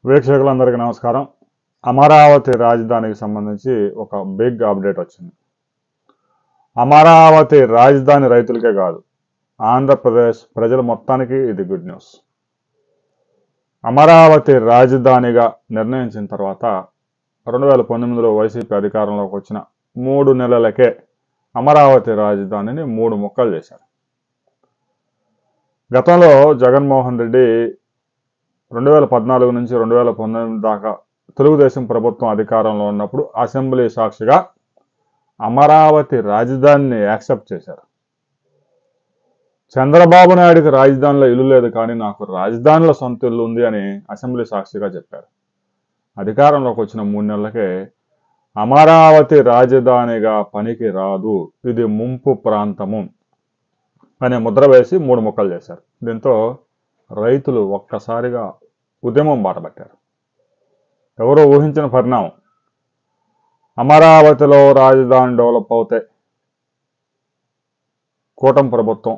వీక్షకులందరికీ నమస్కారం. అమరావతి రాజధానికి సంబంధించి ఒక బిగ్ అప్డేట్ వచ్చింది. అమరావతి రాజధాని రైతులకే కాదు, ఆంధ్రప్రదేశ్ ప్రజల మొత్తానికి ఇది గుడ్ న్యూస్. అమరావతి రాజధానిగా నిర్ణయించిన తర్వాత 2019లో వైసీపీ అధికారంలోకి వచ్చిన 3 నెలలకే అమరావతి రాజధానిని 3 ముక్కలు చేశారు. గతంలో జగన్మోహన్ రెడ్డి 2014 నుంచి 2019 దాకా తెలుగుదేశం ప్రభుత్వం అధికారంలో ఉన్నప్పుడు అసెంబ్లీ సాక్షిగా అమరావతి రాజధానిని యాక్సెప్ట్ చేశారు. చంద్రబాబు నాయుడికి రాజధానిలో ఇల్లు లేదు, కానీ నాకు రాజధానిలో సొంత ఇల్లు ఉంది అని అసెంబ్లీ సాక్షిగా చెప్పారు. అధికారంలోకి వచ్చిన 3 నెలలకే అమరావతి రాజధానిగా పనికి రాదు, ఇది ముంపు ప్రాంతము అనే ముద్ర వేసి 3 ముక్కలు చేశారు. దీంతో రైతులు ఒక్కసారిగా ఉద్యమం బాటపట్టారు. ఎవరో ఊహించిన పరిణామం. అమరావతిలో రాజధాని డెవలప్ అవుతే కూటమి ప్రభుత్వం,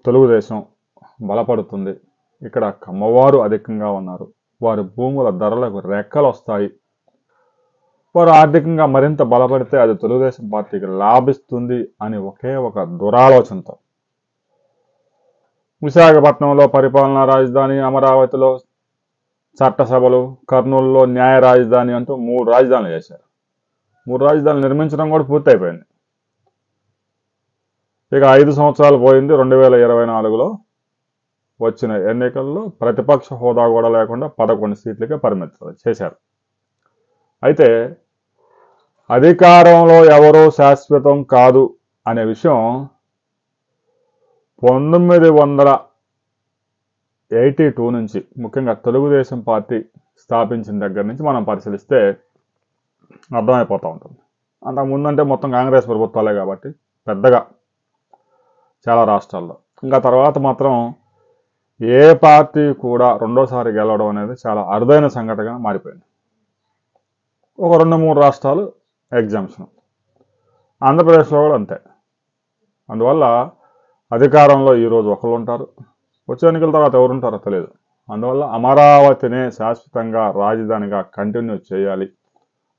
తెలుగుదేశం బలపడుతుంది. ఇక్కడ కమ్మవారు అధికంగా ఉన్నారు, వారి భూముల ధరలకు రెక్కలు వస్తాయి, వారు ఆర్థికంగా మరింత బలపడితే అది తెలుగుదేశం పార్టీకి లాభిస్తుంది అని ఒకే ఒక దురాలోచనతో విశాఖపట్నంలో పరిపాలనా రాజధాని, అమరావతిలో చట్టసభలు, కర్నూలులో న్యాయ రాజధాని అంటూ 3 రాజధానులు చేశారు. 3 రాజధానులు నిర్మించడం కూడా పూర్తయిపోయింది. ఇక 5 సంవత్సరాలు పోయింది. 2024లో వచ్చిన ఎన్నికల్లో ప్రతిపక్ష హోదా కూడా లేకుండా 11 సీట్లకే పరిమితం చేశారు. అయితే అధికారంలో ఎవరూ శాశ్వతం కాదు అనే విషయం 1982 నుంచి, ముఖ్యంగా తెలుగుదేశం పార్టీ స్థాపించిన దగ్గర నుంచి మనం పరిశీలిస్తే అర్థమైపోతూ ఉంటుంది. అంతకుముందంటే మొత్తం కాంగ్రెస్ ప్రభుత్వాలే కాబట్టి పెద్దగా చాలా రాష్ట్రాల్లో. ఇంకా తర్వాత మాత్రం ఏ పార్టీ కూడా రెండోసారి గెలవడం అనేది చాలా అరుదైన సంఘటనగా మారిపోయింది. ఒక 2-3 రాష్ట్రాలు ఎగ్జామ్షన్. ఆంధ్రప్రదేశ్లో కూడా అంతే. అందువల్ల అధికారంలో ఈరోజు ఒకరు ఉంటారు, వచ్చే ఎన్నికల తర్వాత ఎవరు ఉంటారో తెలియదు. అందువల్ల అమరావతినే శాశ్వతంగా రాజధానిగా కంటిన్యూ చేయాలి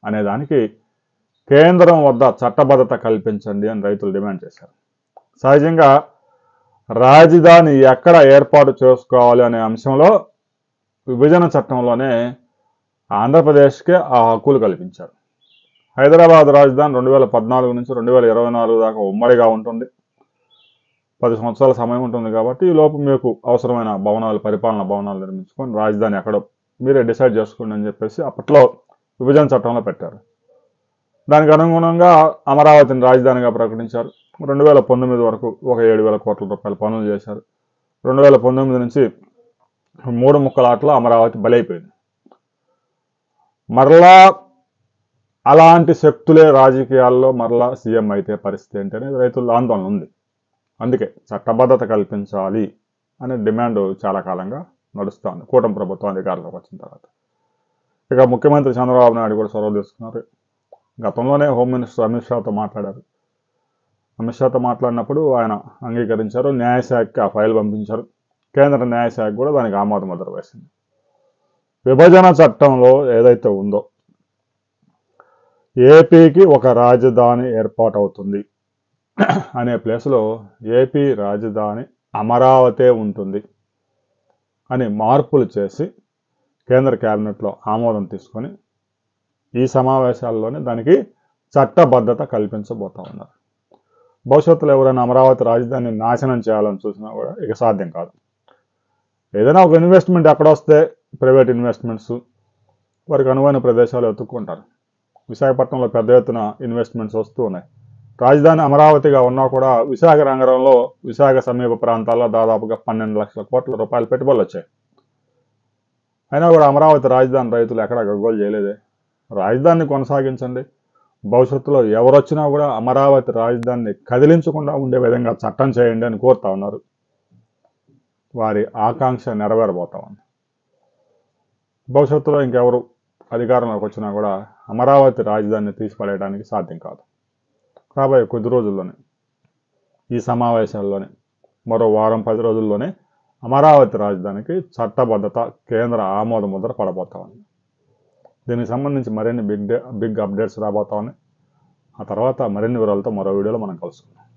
అనే దానికి కేంద్రం వద్ద చట్టబద్ధత కల్పించండి అని రైతులు డిమాండ్ చేశారు. సహజంగా రాజధాని ఎక్కడ ఏర్పాటు చేసుకోవాలి అనే అంశంలో విభజన చట్టంలోనే ఆంధ్రప్రదేశ్కే ఆ హక్కులు కల్పించారు. హైదరాబాద్ రాజధాని 2014 నుంచి 2024 దాకా ఉమ్మడిగా ఉంటుంది. 10 సంవత్సరాల సమయం ఉంటుంది కాబట్టి ఈ లోపు మీకు అవసరమైన భవనాలు, పరిపాలనా భవనాలు నిర్మించుకొని రాజధాని ఎక్కడో మీరే డిసైడ్ చేసుకోండి అని చెప్పేసి అప్పట్లో విభజన చట్టంలో పెట్టారు. దానికి అనుగుణంగా అమరావతిని రాజధానిగా ప్రకటించారు. 2019 వరకు ఒక 7,000 కోట్ల రూపాయల పనులు చేశారు. 2019 నుంచి 3 ముక్కల ఆటలో అమరావతి బలైపోయింది. మరలా అలాంటి శక్తులే రాజకీయాల్లో మరలా సీఎం అయితే పరిస్థితి ఏంటనే రైతుల ఆందోళన ఉంది. అందుకే చట్టబద్ధత కల్పించాలి అనే డిమాండ్ చాలా కాలంగా నడుస్తోంది కూటమి ప్రభుత్వం అధికారంలోకి వచ్చిన తర్వాత. ఇక ముఖ్యమంత్రి చంద్రబాబు నాయుడు కూడా చొరవ తీసుకున్నారు. గతంలోనే హోమ్ మినిస్టర్ అమిత్ షాతో మాట్లాడారు. అమిత్ షాతో మాట్లాడినప్పుడు ఆయన అంగీకరించారు. న్యాయశాఖకి ఆ ఫైల్ పంపించారు. కేంద్ర న్యాయశాఖ కూడా దానికి ఆమోద ముద్ర వేసింది. విభజన చట్టంలో ఏదైతే ఉందో ఏపీకి ఒక రాజధాని ఏర్పాటు అవుతుంది అనే ప్లేస్లో ఏపీ రాజధాని అమరావతే ఉంటుంది అని మార్పులు చేసి కేంద్ర క్యాబినెట్లో ఆమోదం తీసుకొని ఈ సమావేశాల్లోనే దానికి చట్టబద్ధత కల్పించబోతా ఉన్నారు. భవిష్యత్తులో ఎవరైనా అమరావతి రాజధానిని నాశనం చేయాలని చూసినా కూడా ఇక సాధ్యం కాదు. ఏదైనా ఒక ఇన్వెస్ట్మెంట్ ఎక్కడ వస్తే ప్రైవేట్ ఇన్వెస్ట్మెంట్స్ వారికి అనువైన ప్రదేశాలు వెతుక్కుంటారు. విశాఖపట్నంలో పెద్ద ఎత్తున ఇన్వెస్ట్మెంట్స్ వస్తూ ఉన్నాయి. రాజధాని అమరావతిగా ఉన్నా కూడా విశాఖ నగరంలో, విశాఖ సమీప ప్రాంతాల్లో దాదాపుగా 12 లక్షల కోట్ల రూపాయల పెట్టుబడులు వచ్చాయి. అయినా కూడా అమరావతి రాజధాని రైతులు ఎక్కడ గగ్గోలు చేయలేదే. రాజధానిని కొనసాగించండి, భవిష్యత్తులో ఎవరొచ్చినా కూడా అమరావతి రాజధానిని కదిలించకుండా ఉండే విధంగా చట్టం చేయండి అని కోరుతా ఉన్నారు. వారి ఆకాంక్ష నెరవేరబోతా ఉంది. భవిష్యత్తులో ఇంకెవరు అధికారంలోకి వచ్చినా కూడా అమరావతి రాజధానిని తీసిపడేయడానికి సాధ్యం కాదు. రాబోయే కొద్ది రోజుల్లోనే, ఈ సమావేశాల్లోనే, మరో వారం 10 రోజుల్లోనే అమరావతి రాజధానికి చట్టబద్ధత కేంద్ర ఆమోద ముద్ర పడబోతా ఉంది. దీనికి సంబంధించి మరిన్ని బిగ్ అప్డేట్స్ రాబోతా ఉన్నాయి. ఆ తర్వాత మరిన్ని వివరాలతో మరో వీడియోలో మనం కలుసుకుందాం.